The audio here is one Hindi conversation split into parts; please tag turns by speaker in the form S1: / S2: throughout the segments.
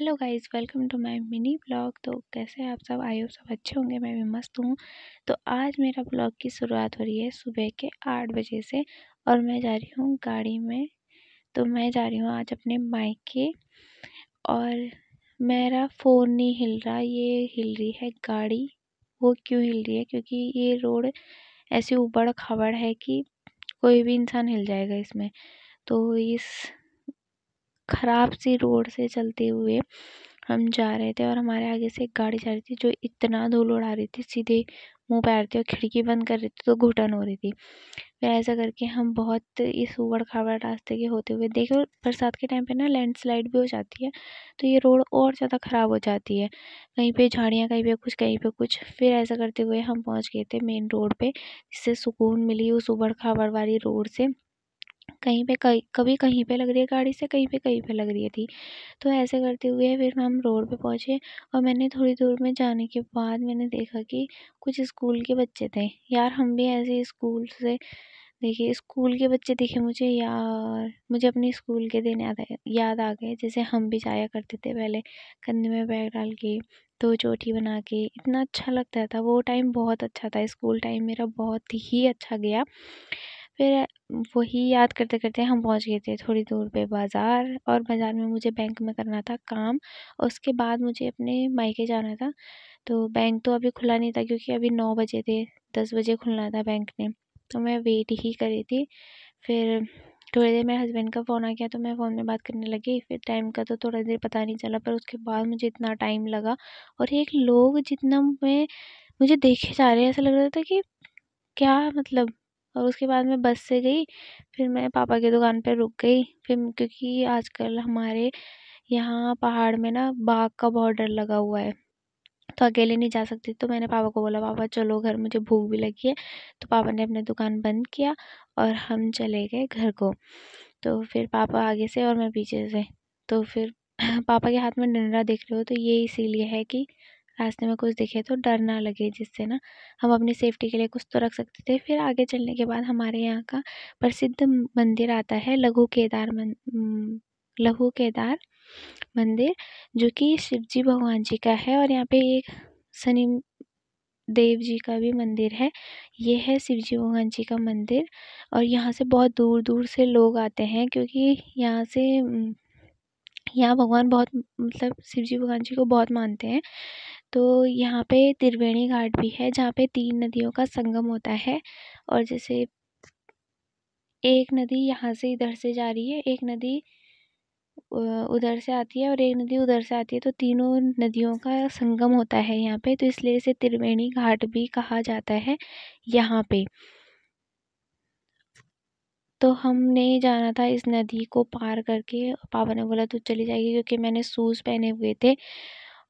S1: Hello guys, welcome to my mini blog. तो कैसे हैं आप सब? आई होप सब अच्छे होंगे। मैं भी मस्त हूँ। तो आज मेरा ब्लॉग की शुरुआत हो रही है सुबह के 8 बजे से और मैं जा रही हूँ गाड़ी में। तो मैं जा रही हूँ आज अपने मायके और मेरा फ़ोन नहीं हिल रहा, ये हिल रही है गाड़ी। वो क्यों हिल रही है? क्योंकि ये रोड ऐसी ऊबड़ खाबड़ है कि कोई भी इंसान हिल जाएगा इसमें। तो इस खराब सी रोड से चलते हुए हम जा रहे थे और हमारे आगे से एक गाड़ी जा रही थी जो इतना धूल उड़ा रही थी, सीधे मुंह पे आ रही थी और खिड़की बंद कर रही थी तो घुटन हो रही थी। फिर ऐसा करके हम बहुत इस ऊबड़ खाबड़ रास्ते के होते हुए, देखो बरसात के टाइम पे ना लैंडस्लाइड भी हो जाती है तो ये रोड और ज़्यादा ख़राब हो जाती है। कहीं पे झाड़ियाँ, कहीं पे कुछ, कहीं पे कुछ। फिर ऐसा करते हुए हम पहुँच गए थे मेन रोड पे, जिससे सुकून मिली उस ऊबड़ खाबड़ वाली रोड से। कहीं पे कभी कहीं पे लग रही है गाड़ी से, कहीं पे लग रही थी। तो ऐसे करते हुए फिर हम रोड पे पहुँचे और मैंने थोड़ी दूर में जाने के बाद मैंने देखा कि कुछ स्कूल के बच्चे थे। यार हम भी ऐसे ही स्कूल से, देखिए स्कूल के बच्चे दिखे मुझे, यार मुझे अपने स्कूल के दिन याद आ गए, जैसे हम भी जाया करते थे पहले, कंधे में बैग डाल के, दो चोटी बना के। इतना अच्छा लगता था वो टाइम, बहुत अच्छा था। स्कूल टाइम मेरा बहुत ही अच्छा गया। फिर वही याद करते करते हम पहुंच गए थे थोड़ी दूर पे बाज़ार, और बाज़ार में मुझे बैंक में करना था काम और उसके बाद मुझे अपने मायके जाना था। तो बैंक तो अभी खुला नहीं था क्योंकि अभी 9 बजे थे, 10 बजे खुलना था बैंक ने। तो मैं वेट ही कर रही थी। फिर थोड़ी देर मेरे हस्बैंड का फ़ोन आ गया तो मैं फ़ोन में बात करने लगी। फिर टाइम का तो थोड़ा देर पता नहीं चला, पर उसके बाद मुझे इतना टाइम लगा और एक लोग जितना में मुझे देखे जा रहे हैं, ऐसा लग रहा था कि क्या मतलब। और उसके बाद मैं बस से गई, फिर मैं पापा की दुकान पे रुक गई। फिर क्योंकि आजकल हमारे यहाँ पहाड़ में ना बाघ का बहुत डर लगा हुआ है, तो अकेले नहीं जा सकती। तो मैंने पापा को बोला, पापा चलो घर, मुझे भूख भी लगी है। तो पापा ने अपनी दुकान बंद किया और हम चले गए घर को। तो फिर पापा आगे से और मैं पीछे से। तो फिर पापा के हाथ में डंडा देख रहे हो तो ये इसीलिए है कि रास्ते में कुछ दिखे तो डर ना लगे, जिससे ना हम अपनी सेफ्टी के लिए कुछ तो रख सकते थे। फिर आगे चलने के बाद हमारे यहाँ का प्रसिद्ध मंदिर आता है लघु केदार मंदिर, जो कि शिव जी भगवान जी का है। और यहाँ पे एक शनि देव जी का भी मंदिर है। ये है शिव जी भगवान जी का मंदिर और यहाँ से बहुत दूर दूर से लोग आते हैं, क्योंकि यहाँ भगवान बहुत, मतलब शिव जी भगवान जी को बहुत मानते हैं। तो यहाँ पे त्रिवेणी घाट भी है जहाँ पे 3 नदियों का संगम होता है। और जैसे एक नदी यहाँ से इधर से जा रही है, एक नदी उधर से आती है और एक नदी उधर से आती है, तो तीनों नदियों का संगम होता है यहाँ पे। तो इसलिए इसे त्रिवेणी घाट भी कहा जाता है यहाँ पे। तो हमने जाना था इस नदी को पार करके। पापा ने बोला तू चली जाएगी, क्योंकि मैंने शूज़ पहने हुए थे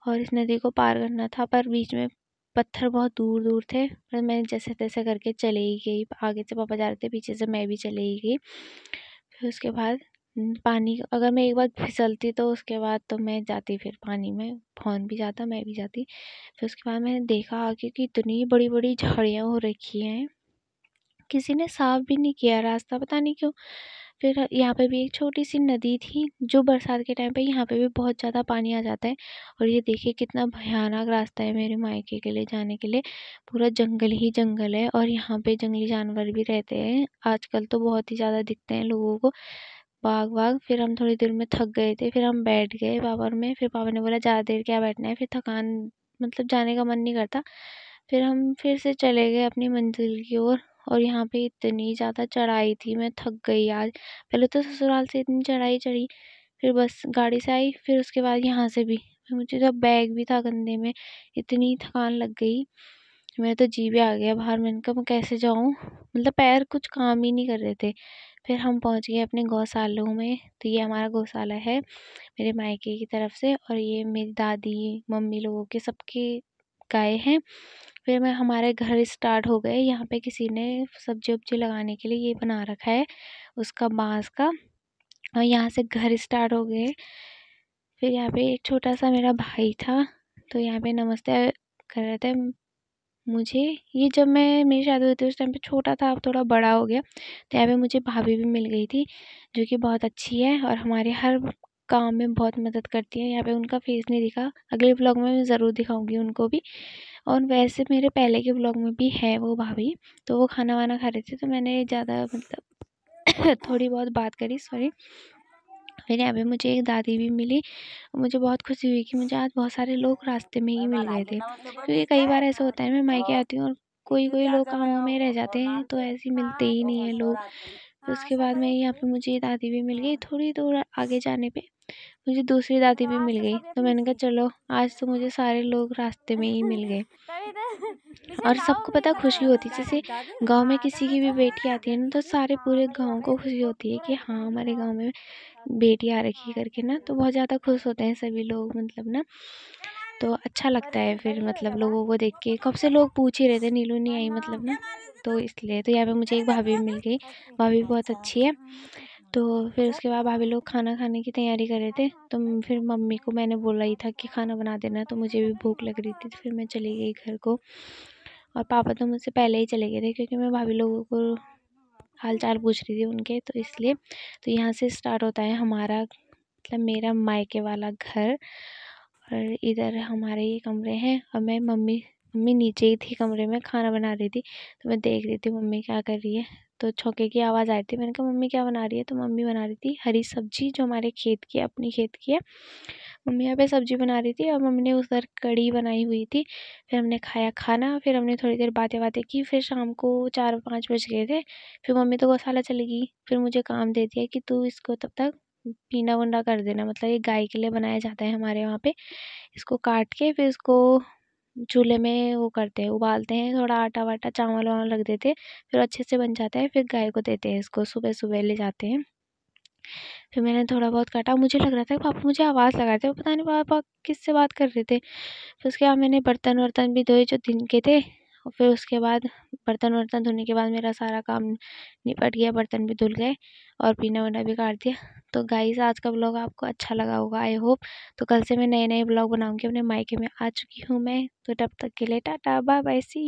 S1: और इस नदी को पार करना था, पर बीच में पत्थर बहुत दूर दूर थे। पर मैं जैसे तैसे करके चले ही गई। आगे से पापा जा रहे थे, पीछे से मैं भी चले ही गई। फिर उसके बाद पानी, अगर मैं एक बार फिसलती तो उसके बाद तो मैं जाती फिर पानी में, फ़ोन भी जाता, मैं भी जाती। फिर उसके बाद मैंने देखा आगे कि इतनी बड़ी बड़ी झाड़ियाँ हो रखी हैं, किसी ने साफ भी नहीं किया रास्ता, पता नहीं क्यों। फिर यहाँ पे भी एक छोटी सी नदी थी, जो बरसात के टाइम पे यहाँ पे भी बहुत ज़्यादा पानी आ जाता है। और ये देखिए कितना भयानक रास्ता है मेरे मायके के लिए जाने के लिए। पूरा जंगल ही जंगल है और यहाँ पे जंगली जानवर भी रहते हैं। आजकल तो बहुत ही ज़्यादा दिखते हैं लोगों को बाघ वाघ। फिर हम थोड़ी देर में थक गए थे, फिर हम बैठ गए पापा और मैं। फिर पापा ने बोला ज़्यादा देर क्या बैठना है, फिर थकान, मतलब जाने का मन नहीं करता। फिर हम फिर से चले गए अपनी मंजिल की ओर। और यहाँ पे इतनी ज़्यादा चढ़ाई थी, मैं थक गई आज। पहले तो ससुराल से इतनी चढ़ाई चढ़ी, फिर बस गाड़ी से आई, फिर उसके बाद यहाँ से भी। फिर मुझे जब बैग भी था कंधे में, इतनी थकान लग गई, मेरा तो जी भी आ गया बाहर। मैंने कहा मैं कैसे जाऊँ, मतलब पैर कुछ काम ही नहीं कर रहे थे। फिर हम पहुँच गए अपने गौशालों में। तो ये हमारा गौशाला है मेरे मायके की तरफ से, और ये मेरी दादी मम्मी लोगों के सबके गाय हैं। फिर मैं हमारे घर स्टार्ट हो गए। यहाँ पे किसी ने सब्जी वब्जी लगाने के लिए ये बना रखा है उसका, बांस का। और यहाँ से घर स्टार्ट हो गए। फिर यहाँ पे एक छोटा सा मेरा भाई था, तो यहाँ पे नमस्ते कर रहे थे मुझे। ये जब मेरी शादी हुई थी उस टाइम पे छोटा था, अब थोड़ा बड़ा हो गया। तो यहाँ पे मुझे भाभी भी मिल गई थी, जो कि बहुत अच्छी है और हमारे हर काम में बहुत मदद करती हैं। यहाँ पे उनका फेस नहीं दिखा, अगले ब्लॉग में मैं ज़रूर दिखाऊंगी उनको भी। और वैसे मेरे पहले के ब्लॉग में भी है वो भाभी, तो वो खाना वाना खा रहे थे, तो मैंने ज़्यादा मतलब थोड़ी बहुत बात करी, सॉरी। फिर यहाँ पे मुझे एक दादी भी मिली। मुझे बहुत खुशी हुई कि मुझे आज बहुत सारे लोग रास्ते में ही मिल गए थे, क्योंकि कई बार ऐसा होता है मैं मायके आती हूँ और कोई कोई लोग कामों में रह जाते हैं, तो ऐसे मिलते ही नहीं है लोग। फिर उसके बाद में यहाँ पे मुझे ये दादी भी मिल गई, थोड़ी दूर आगे जाने पे मुझे दूसरी दादी भी मिल गई। तो मैंने कहा चलो आज तो मुझे सारे लोग रास्ते में ही मिल गए। और सबको पता खुशी होती है, जैसे गांव में किसी की भी बेटी आती है ना, तो सारे पूरे गांव को खुशी होती है कि हाँ हमारे गांव में बेटी आ रखी करके ना, तो बहुत ज़्यादा खुश होते हैं सभी लोग, मतलब ना। तो अच्छा लगता है फिर, मतलब लोगों को देख के कब से लोग पूछ ही रहे थे नीलू नहीं आई, मतलब ना। तो इसलिए तो यहाँ पे मुझे एक भाभी मिल गई, भाभी बहुत अच्छी है। तो फिर उसके बाद भाभी लोग खाना खाने की तैयारी कर रहे थे, तो फिर मम्मी को मैंने बोला ही था कि खाना बना देना, तो मुझे भी भूख लग रही थी, तो फिर मैं चली गई घर को। और पापा तो मुझसे पहले ही चले गए थे, क्योंकि मैं भाभी लोगों को हाल चाल पूछ रही थी उनके, तो इसलिए। तो यहाँ से स्टार्ट होता है हमारा, मतलब मेरा मायके वाला घर। और इधर हमारे ये कमरे हैं, और मैं मम्मी मम्मी नीचे ही थी कमरे में, खाना बना रही थी, तो मैं देख रही थी मम्मी क्या कर रही है। तो छौके की आवाज़ आ रही थी, मैंने कहा मम्मी क्या बना रही है, तो मम्मी बना रही थी हरी सब्जी, जो हमारे खेत की अपनी खेत की है। मम्मी यहाँ पे सब्जी बना रही थी, और मम्मी ने उधर कढ़ी बनाई हुई थी। फिर हमने खाया खाना, फिर हमने थोड़ी देर बातें बातें की, फिर शाम को 4-5 बज गए थे। फिर मम्मी तो गौशाला चली गई, फिर मुझे काम दे दिया कि तू इसको तब तक पीना वंडा कर देना, मतलब ये गाय के लिए बनाया जाता है हमारे वहाँ पे। इसको काट के फिर इसको चूल्हे में वो करते हैं, उबालते हैं, थोड़ा आटा वाटा चावल वावल रख देते हैं, फिर अच्छे से बन जाता है, फिर गाय को देते हैं, इसको सुबह सुबह ले जाते हैं। फिर मैंने थोड़ा बहुत काटा, मुझे लग रहा था पापा मुझे आवाज़ लगा रहे थे, पता नहीं पापा किससे बात कर रहे थे। फिर उसके बाद मैंने बर्तन वर्तन भी धोए जो दिन के थे, और फिर उसके बाद बर्तन वर्तन धोने के बाद मेरा सारा काम निपट गया, बर्तन भी धुल गए और पीना वीना भी काट दिया। तो गाइस आज का ब्लॉग आपको अच्छा लगा होगा आई होप। तो कल से मैं नए नए ब्लॉग बनाऊंगी, अपने मायके में आ चुकी हूँ मैं, तो तब तक के लिए टाटा बाय बाय सी।